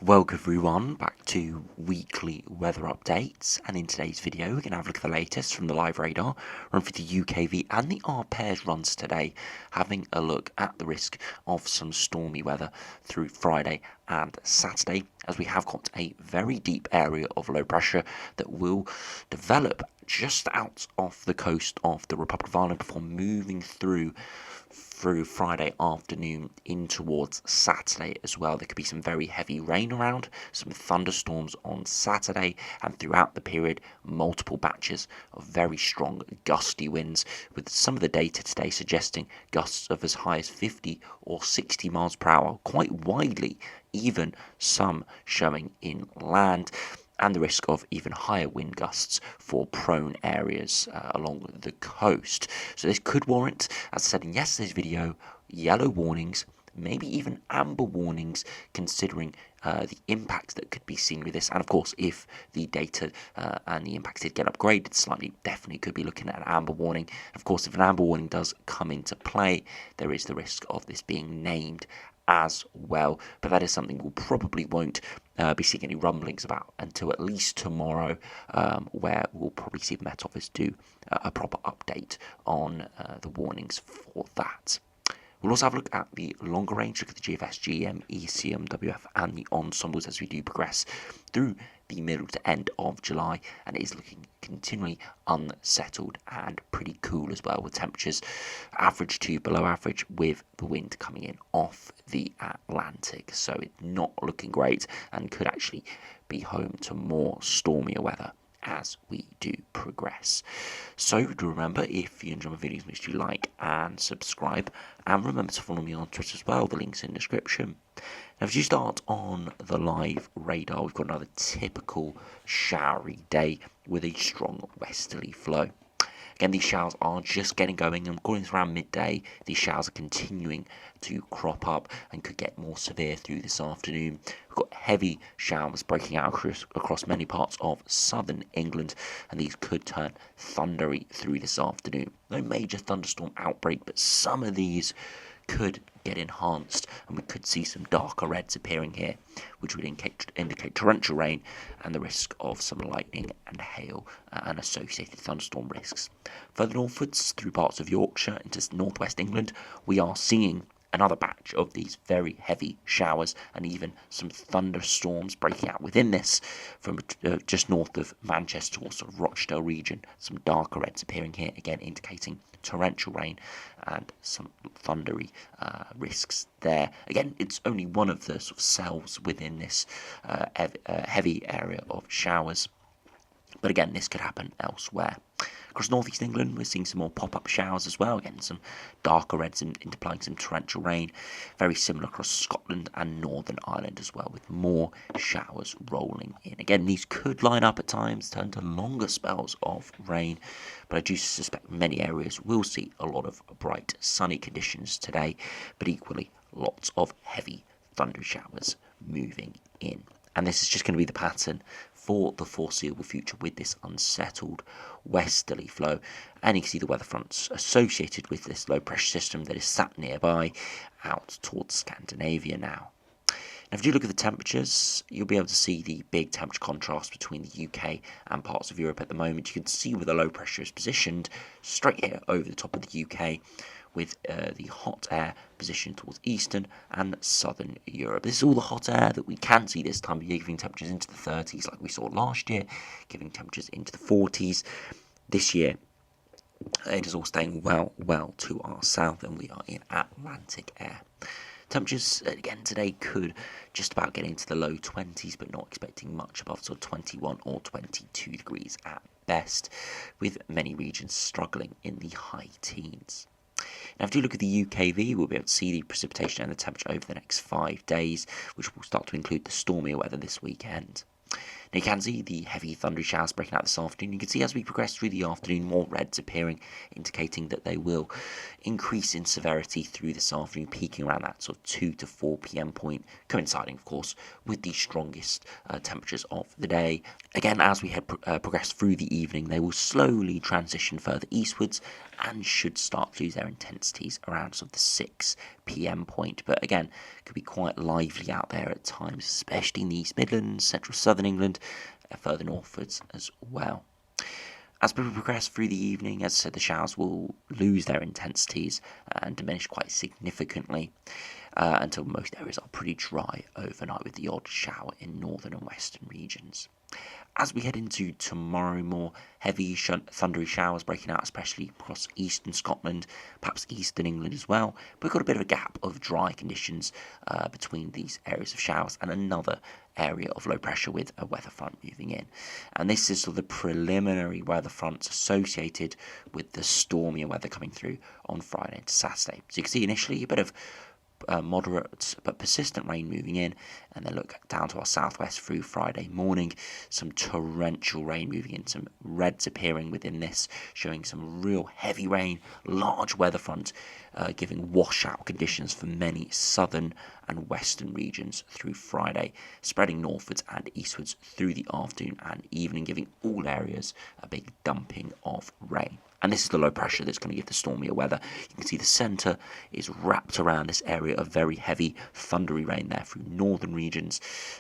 Welcome everyone back to weekly weather updates, and in today's video we're going to have a look at the latest from the live radar run for the UKV and the R pairs runs today, having a look at the risk of some stormy weather through Friday and Saturday, as we have got a very deep area of low pressure that will develop just out off the coast of the Republic of Ireland before moving through Friday afternoon in towards Saturday as well. There could be some very heavy rain around, some thunderstorms on Saturday, and throughout the period multiple batches of very strong gusty winds, with some of the data today suggesting gusts of as high as 50 or 60 miles per hour, quite widely, even some showing inland, and the risk of even higher wind gusts for prone areas along the coast. So this could warrant, as I said in yesterday's video, yellow warnings, maybe even amber warnings, considering the impact that could be seen with this. And of course, if the data and the impacts did get upgraded slightly, definitely could be looking at an amber warning. Of course, if an amber warning does come into play, there is the risk of this being named as well, but that is something we'll probably won't be seeing any rumblings about until at least tomorrow, where we'll probably see the Met Office do a proper update on the warnings for that. We'll also have a look at the longer range, look at the GFS, GEM, ECM, WF, and the ensembles as we do progress through the middle to end of July, and it is looking continually unsettled and pretty cool as well, with temperatures average to below average, with the wind coming in off the Atlantic. So it's not looking great and could actually be home to more stormier weather as we do progress. So do remember, if you enjoy my videos, make sure you like and subscribe, and remember to follow me on Twitter as well, the link's in the description. Now, if you start on the live radar, we've got another typical showery day with a strong westerly flow. Again, these showers are just getting going, and according to around midday, these showers are continuing to crop up and could get more severe through this afternoon. We've got heavy showers breaking out across many parts of southern England, and these could turn thundery through this afternoon. No major thunderstorm outbreak, but some of these could get enhanced, and we could see some darker reds appearing here, which would indicate torrential rain and the risk of some lightning and hail and associated thunderstorm risks. Further northwards through parts of Yorkshire into northwest England, we are seeing another batch of these very heavy showers and even some thunderstorms breaking out within this from just north of Manchester or sort of Rochdale region. Some darker reds appearing here, again indicating torrential rain and some thundery risks there. Again, it's only one of the sort of cells within this heavy area of showers, but again, this could happen elsewhere. Across northeast England, we're seeing some more pop-up showers as well. Again, some darker reds implying some torrential rain. Very similar across Scotland and Northern Ireland as well, with more showers rolling in. Again, these could line up at times, turn to longer spells of rain, but I do suspect many areas will see a lot of bright, sunny conditions today, but equally lots of heavy thunder showers moving in. And this is just going to be the pattern for the foreseeable future with this unsettled westerly flow. And you can see the weather fronts associated with this low pressure system that is sat nearby out towards Scandinavia now. Now, if you look at the temperatures, you'll be able to see the big temperature contrast between the UK and parts of Europe at the moment. You can see where the low pressure is positioned straight here over the top of the UK, with the hot air positioned towards eastern and southern Europe. This is all the hot air that we can see this time of year, giving temperatures into the 30s like we saw last year, giving temperatures into the 40s. This year, it is all staying well to our south, and we are in Atlantic air. Temperatures, again, today could just about get into the low 20s, but not expecting much above sort of 21 or 22 degrees at best, with many regions struggling in the high teens. Now, if you look at the UKV, we'll be able to see the precipitation and the temperature over the next 5 days, which will start to include the stormier weather this weekend. Now you can see the heavy thundery showers breaking out this afternoon. You can see as we progress through the afternoon, more reds appearing, indicating that they will increase in severity through this afternoon, peaking around that sort of 2 to 4 p.m. point, coinciding, of course, with the strongest temperatures of the day. Again, as we progress through the evening, they will slowly transition further eastwards and should start to lose their intensities around sort of the 6 p.m. point. But again, could be quite lively out there at times, especially in the East Midlands, central southern England, further northwards as well. As we progress through the evening, as I said, the showers will lose their intensities and diminish quite significantly until most areas are pretty dry overnight, with the odd shower in northern and western regions. As we head into tomorrow, more heavy thundery showers breaking out, especially across eastern Scotland, perhaps eastern England as well. But we've got a bit of a gap of dry conditions between these areas of showers and another area of low pressure with a weather front moving in. And this is sort of the preliminary weather fronts associated with the stormy weather coming through on Friday into Saturday. So you can see initially a bit of moderate but persistent rain moving in, and then look down to our southwest through Friday morning, some torrential rain moving in, some reds appearing within this, showing some real heavy rain, large weather front, giving washout conditions for many southern and western regions through Friday, spreading northwards and eastwards through the afternoon and evening, giving all areas a big dumping of rain. And this is the low pressure that's going to give the stormier weather. You can see the centre is wrapped around this area of very heavy thundery rain there through northern regions,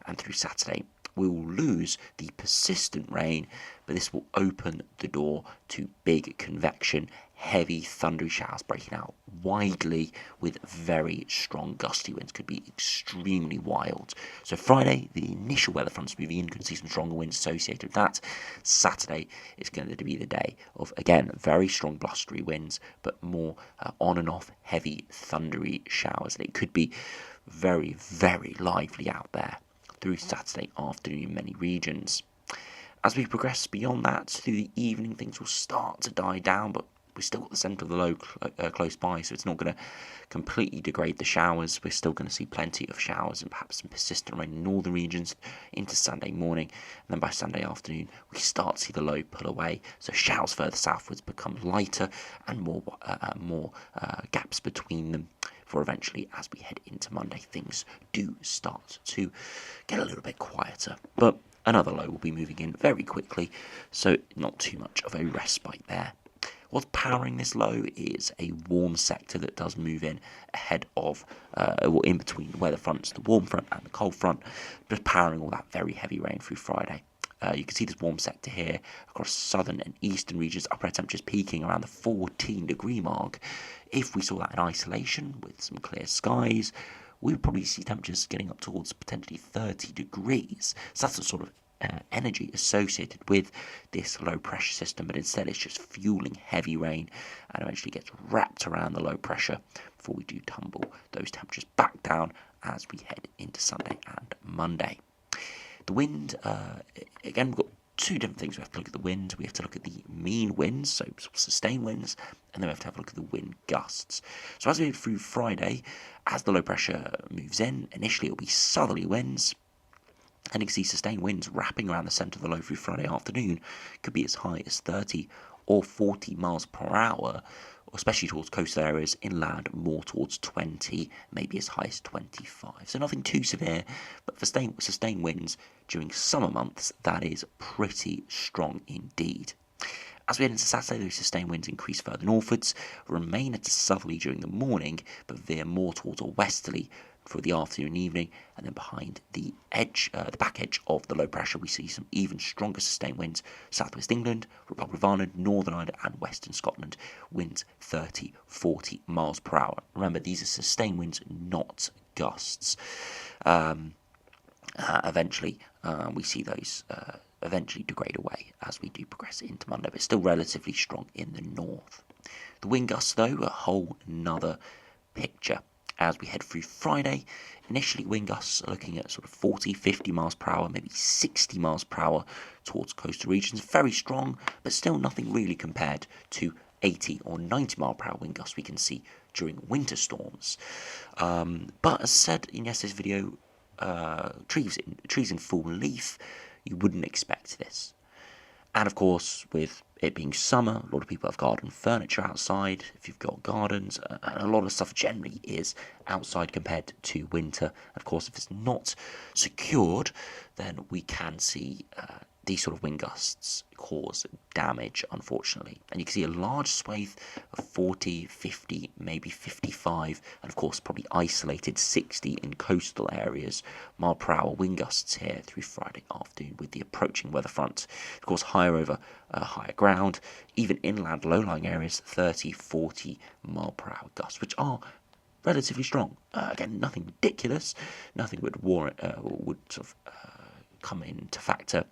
and through Saturday we will lose the persistent rain, but this will open the door to big convection, heavy thundery showers breaking out widely with very strong gusty winds. Could be extremely wild. So Friday, the initial weather fronts moving in, could see some stronger winds associated with that. Saturday is going to be the day of, again, very strong blustery winds, but more on and off heavy thundery showers. And it could be very, very lively out there through Saturday afternoon in many regions. As we progress beyond that, through the evening, things will start to die down, but we've still got the centre of the low close by, so it's not going to completely degrade the showers. We're still going to see plenty of showers and perhaps some persistent rain in northern regions into Sunday morning. And then by Sunday afternoon, we start to see the low pull away, so showers further southwards become lighter and more gaps between them. For eventually, as we head into Monday, things do start to get a little bit quieter. But another low will be moving in very quickly, so not too much of a respite there. What's powering this low is a warm sector that does move in ahead of, or in between the weather fronts, the warm front and the cold front, just powering all that very heavy rain through Friday. You can see this warm sector here across southern and eastern regions, upper air temperatures peaking around the 14-degree mark. If we saw that in isolation with some clear skies, we would probably see temperatures getting up towards potentially 30 degrees. So that's the sort of energy associated with this low pressure system, but instead it's just fueling heavy rain and eventually gets wrapped around the low pressure before we do tumble those temperatures back down as we head into Sunday and Monday. The wind, again, we've got two different things. We have to look at the wind, we have to look at the mean winds, so sustained winds, and then we have to have a look at the wind gusts. So as we move through Friday, as the low pressure moves in, initially it will be southerly winds, and you can see sustained winds wrapping around the centre of the low through Friday afternoon. Could be as high as 30 or 40 miles per hour, especially towards coastal areas, inland more towards 20, maybe as high as 25. So nothing too severe, but for sustained winds during summer months, that is pretty strong indeed. As we head into Saturday, those sustained winds increase further northwards, remain at a southerly during the morning, but veer more towards a westerly for the afternoon and evening, and then behind the back edge of the low pressure, we see some even stronger sustained winds. Southwest England, Republic of Ireland, Northern Ireland, and Western Scotland, winds 30, 40 miles per hour. Remember, these are sustained winds, not gusts. Eventually, we see those eventually degrade away as we do progress into Monday, but still relatively strong in the north. The wind gusts, though, a whole nother picture. As we head through Friday, initially wind gusts are looking at sort of 40, 50 miles per hour, maybe 60 miles per hour towards coastal regions. Very strong, but still nothing really compared to 80 or 90 mile per hour wind gusts we can see during winter storms. But as said in yesterday's video, trees in full leaf, you wouldn't expect this. And of course, with it being summer, a lot of people have garden furniture outside, if you've got gardens, and a lot of stuff generally is outside compared to winter. And of course, if it's not secured, then we can see these sort of wind gusts cause damage, unfortunately. And you can see a large swathe of 40, 50, maybe 55, and of course probably isolated 60 in coastal areas, mile per hour wind gusts here through Friday afternoon with the approaching weather front. Of course, higher over higher ground, even inland low-lying areas, 30, 40 mile per hour gusts, which are relatively strong. Again, nothing ridiculous, nothing would warrant, would sort of come into factor.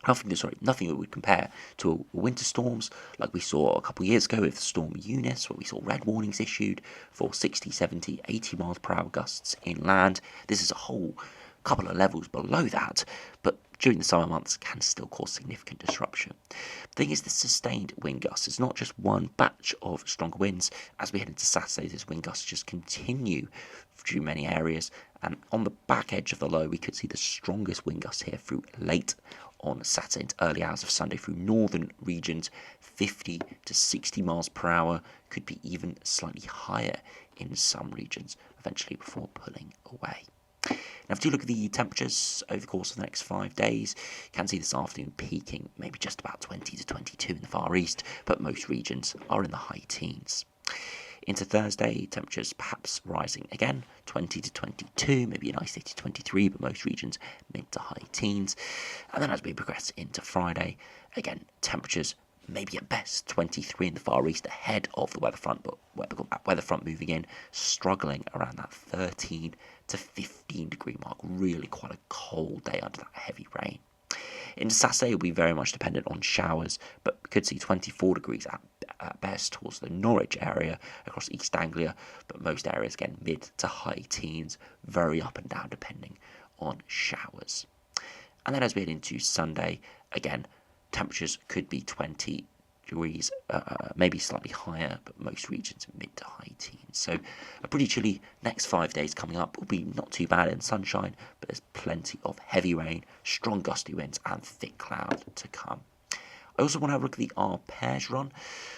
Nothing that would compare to winter storms like we saw a couple of years ago with Storm Eunice, where we saw red warnings issued for 60, 70, 80 miles per hour gusts inland. This is a whole couple of levels below that, but during the summer months can still cause significant disruption. The thing is, the sustained wind gusts is not just one batch of stronger winds. As we head into Saturday, this wind gusts just continue through many areas, and on the back edge of the low, we could see the strongest wind gusts here through late on Saturday into early hours of Sunday through northern regions, 50 to 60 miles per hour, could be even slightly higher in some regions, eventually before pulling away. Now, if you look at the temperatures over the course of the next 5 days, you can see this afternoon peaking maybe just about 20 to 22 in the Far East, but most regions are in the high teens. Into Thursday, temperatures perhaps rising again, 20 to 22, maybe an isolated 23, but most regions mid to high teens. And then as we progress into Friday, again, temperatures maybe at best 23 in the Far East ahead of the weather front, but that weather front moving in, struggling around that 13 to 15 degree mark. Really quite a cold day under that heavy rain. Into Saturday, will be very much dependent on showers, but we could see 24 degrees at best towards the Norwich area across East Anglia, but most areas again mid to high teens, very up and down depending on showers. And then as we head into Sunday, again, temperatures could be 20 degrees, maybe slightly higher, but most regions mid to high teens. So a pretty chilly next 5 days coming up. Will be not too bad in sunshine, but there's plenty of heavy rain, strong gusty winds, and thick cloud to come. I also want to have a look at the arpège run.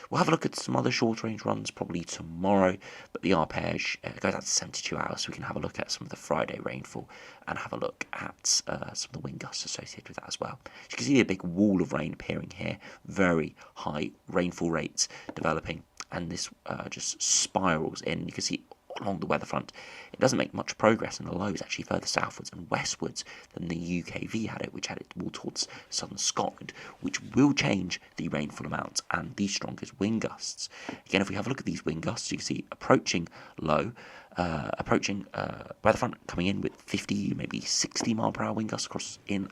We'll have a look at some other short-range runs probably tomorrow, but the arpège goes out to 72 hours, so we can have a look at some of the Friday rainfall and have a look at some of the wind gusts associated with that as well. As you can see a big wall of rain appearing here, very high rainfall rates developing, and this just spirals in. You can see along the weather front, it doesn't make much progress, and the low is actually further southwards and westwards than the UKV had it, which had it more towards southern Scotland, which will change the rainfall amount and the strongest wind gusts. Again, if we have a look at these wind gusts, you can see approaching low, weather front coming in with 50, maybe 60 mile per hour wind gusts across in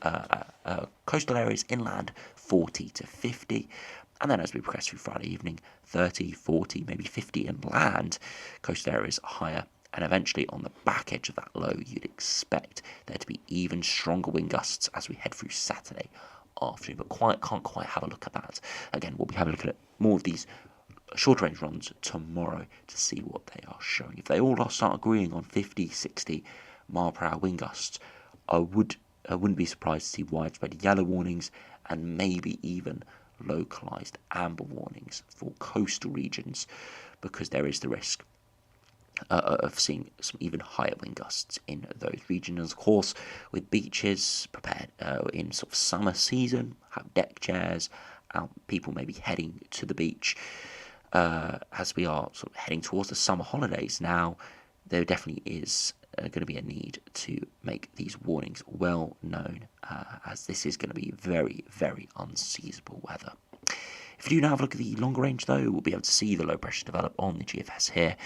coastal areas, inland 40 to 50. And then as we progress through Friday evening, 30, 40, maybe 50 inland, coastal areas higher, and eventually on the back edge of that low, you'd expect there to be even stronger wind gusts as we head through Saturday afternoon, but can't quite have a look at that. Again, we'll be having a look at more of these short-range runs tomorrow to see what they are showing. If they all start agreeing on 50, 60 mile per hour wind gusts, I wouldn't be surprised to see widespread yellow warnings and maybe even localized amber warnings for coastal regions, because there is the risk of seeing some even higher wind gusts in those regions. Of course, with beaches prepared in sort of summer season, have deck chairs, people may be heading to the beach as we are sort of heading towards the summer holidays now. There definitely is going to be a need to make these warnings well known, as this is going to be very, very unseasonable weather. If you do now have a look at the longer range, though, we'll be able to see the low pressure develop on the GFS here,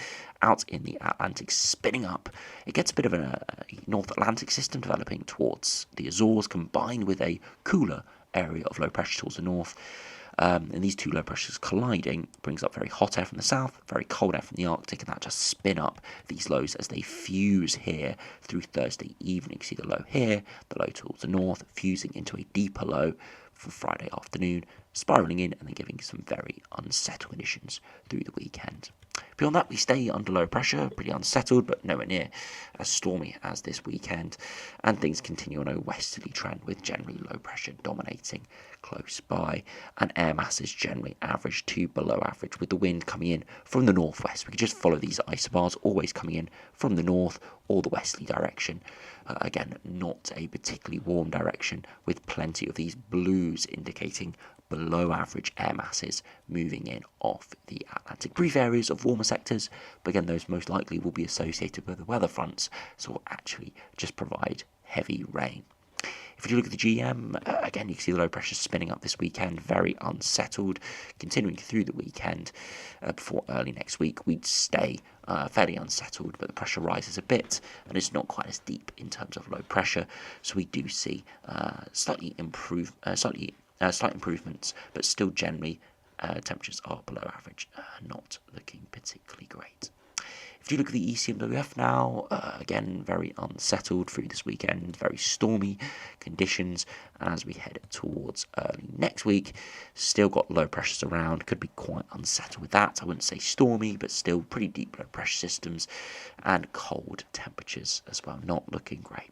out in the Atlantic, spinning up. It gets a bit of a North Atlantic system developing towards the Azores, combined with a cooler area of low pressure towards the north. And these two low pressures colliding brings up very hot air from the south, very cold air from the Arctic, and that just spin up these lows as they fuse here through Thursday evening. You see the low here, the low towards the north, fusing into a deeper low for Friday afternoon, spiralling in and then giving some very unsettled conditions through the weekend. Beyond that, we stay under low pressure, pretty unsettled, but nowhere near as stormy as this weekend, and things continue on a westerly trend with generally low pressure dominating close by, and air masses generally average to below average, with the wind coming in from the northwest. We can just follow these isobars, always coming in from the north or the westerly direction. Again, not a particularly warm direction, with plenty of these blues indicating below average air masses moving in off the Atlantic. Brief areas of warmer sectors, but again, those most likely will be associated with the weather fronts, so will actually just provide heavy rain. If you look at the GM, again, you can see the low pressure spinning up this weekend, very unsettled, continuing through the weekend. Before early next week, we'd stay fairly unsettled, but the pressure rises a bit, and it's not quite as deep in terms of low pressure, so we do see slight improvements, but still generally temperatures are below average, not looking particularly great. If you look at the ECMWF now, again, very unsettled through this weekend, very stormy conditions, and as we head towards early next week, still got low pressures around, could be quite unsettled with that. I wouldn't say stormy, but still pretty deep low pressure systems, and cold temperatures as well, not looking great.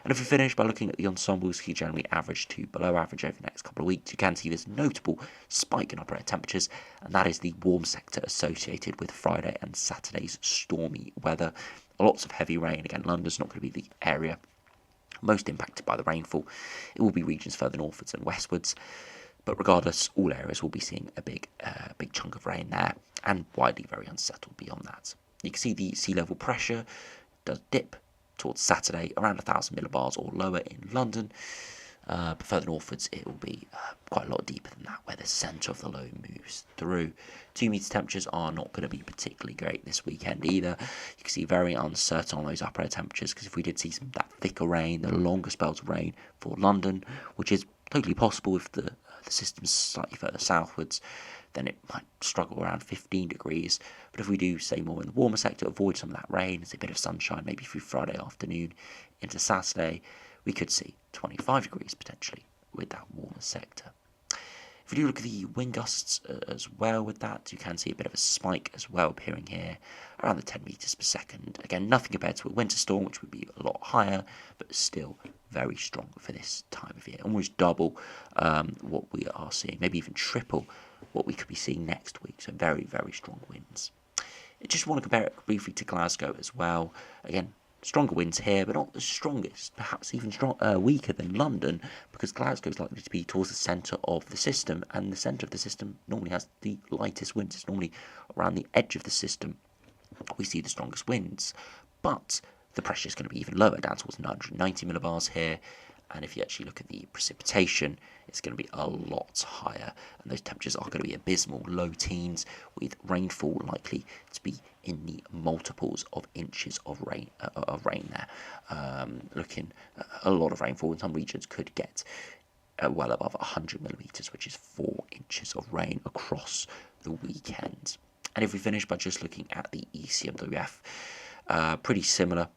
And if we finish by looking at the ensembles, you generally average to below average over the next couple of weeks. You can see this notable spike in upper air temperatures, and that is the warm sector associated with Friday and Saturday's stormy weather. Lots of heavy rain. Again, London's not going to be the area most impacted by the rainfall. It will be regions further northwards and westwards. But regardless, all areas will be seeing a big chunk of rain there, and widely very unsettled beyond that. You can see the sea level pressure does dip towards Saturday, around 1,000 millibars or lower in London, but further northwards it will be quite a lot deeper than that, where the centre of the low moves through. 2 metre temperatures are not going to be particularly great this weekend either. You can see very uncertain on those upper air temperatures, because if we did see some that thicker rain, the longer spells of rain for London, which is totally possible if the system's slightly further southwards, then it might struggle around 15 degrees. But if we do stay more in the warmer sector, avoid some of that rain, there's a bit of sunshine maybe through Friday afternoon into Saturday, we could see 25 degrees potentially with that warmer sector. If we do look at the wind gusts as well with that, you can see a bit of a spike as well appearing here, around the 10 metres per second. Again, nothing compared to a winter storm, which would be a lot higher, but still very strong for this time of year. Almost double what we are seeing, maybe even triple what we could be seeing next week. So very, very strong winds. I just want to compare it briefly to Glasgow as well. Again, stronger winds here, but not the strongest, perhaps even weaker than London, because Glasgow is likely to be towards the centre of the system, and the centre of the system normally has the lightest winds. It's normally around the edge of the system we see the strongest winds, but the pressure is going to be even lower, down towards 990 millibars here, and if you actually look at the precipitation, it's going to be a lot higher, and those temperatures are going to be abysmal, low teens, with rainfall likely to be in the multiples of inches of rain there. Looking at a lot of rainfall in some regions could get well above 100 millimetres, which is 4 inches of rain across the weekend. And if we finish by just looking at the ECMWF, pretty similar.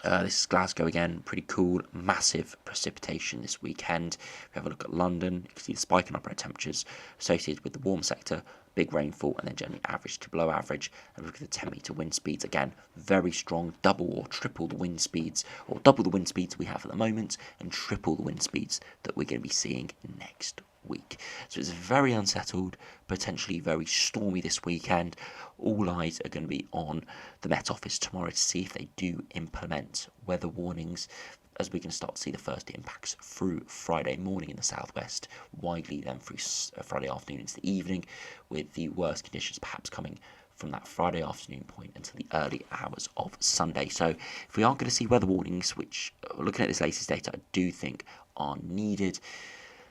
This is Glasgow again, pretty cool, massive precipitation this weekend. If we have a look at London, you can see the spike in upper air temperatures associated with the warm sector, big rainfall, and then generally average to below average. And look at the 10 metre wind speeds, again, very strong, double or triple the wind speeds, or double the wind speeds we have at the moment, and triple the wind speeds that we're going to be seeing next week. So it's very unsettled, potentially very stormy this weekend. All eyes are going to be on the Met Office tomorrow to see if they do implement weather warnings, as we can start to see the first impacts through Friday morning in the southwest, widely then through Friday afternoon into the evening, with the worst conditions perhaps coming from that Friday afternoon point until the early hours of Sunday. So if we are going to see weather warnings, which, looking at this latest data, I do think are needed,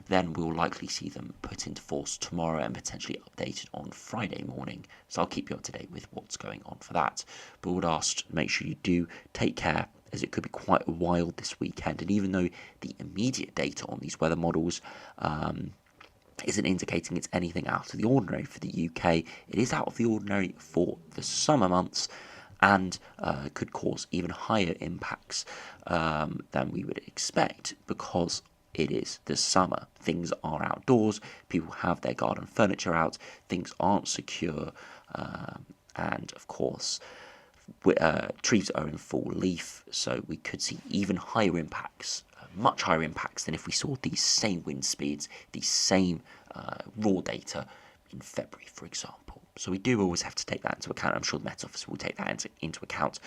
then we'll likely see them put into force tomorrow and potentially updated on Friday morning. So I'll keep you up to date with what's going on for that. But I would ask, make sure you do take care, as it could be quite wild this weekend. And even though the immediate data on these weather models isn't indicating it's anything out of the ordinary for the UK, it is out of the ordinary for the summer months, and could cause even higher impacts than we would expect, because it is the summer. Things are outdoors, people have their garden furniture out, things aren't secure, and of course trees are in full leaf, so we could see even higher impacts, much higher impacts than if we saw these same wind speeds, these same raw data in February, for example. So we do always have to take that into account. I'm sure the Met Office will take that into account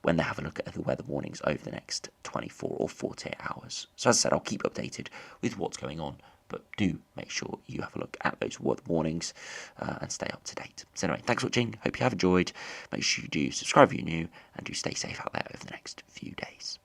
when they have a look at the weather warnings over the next 24 or 48 hours. So as I said, I'll keep updated with what's going on, but do make sure you have a look at those weather warnings and stay up to date. So anyway, thanks for watching. Hope you have enjoyed. Make sure you do subscribe if you're new, and do stay safe out there over the next few days.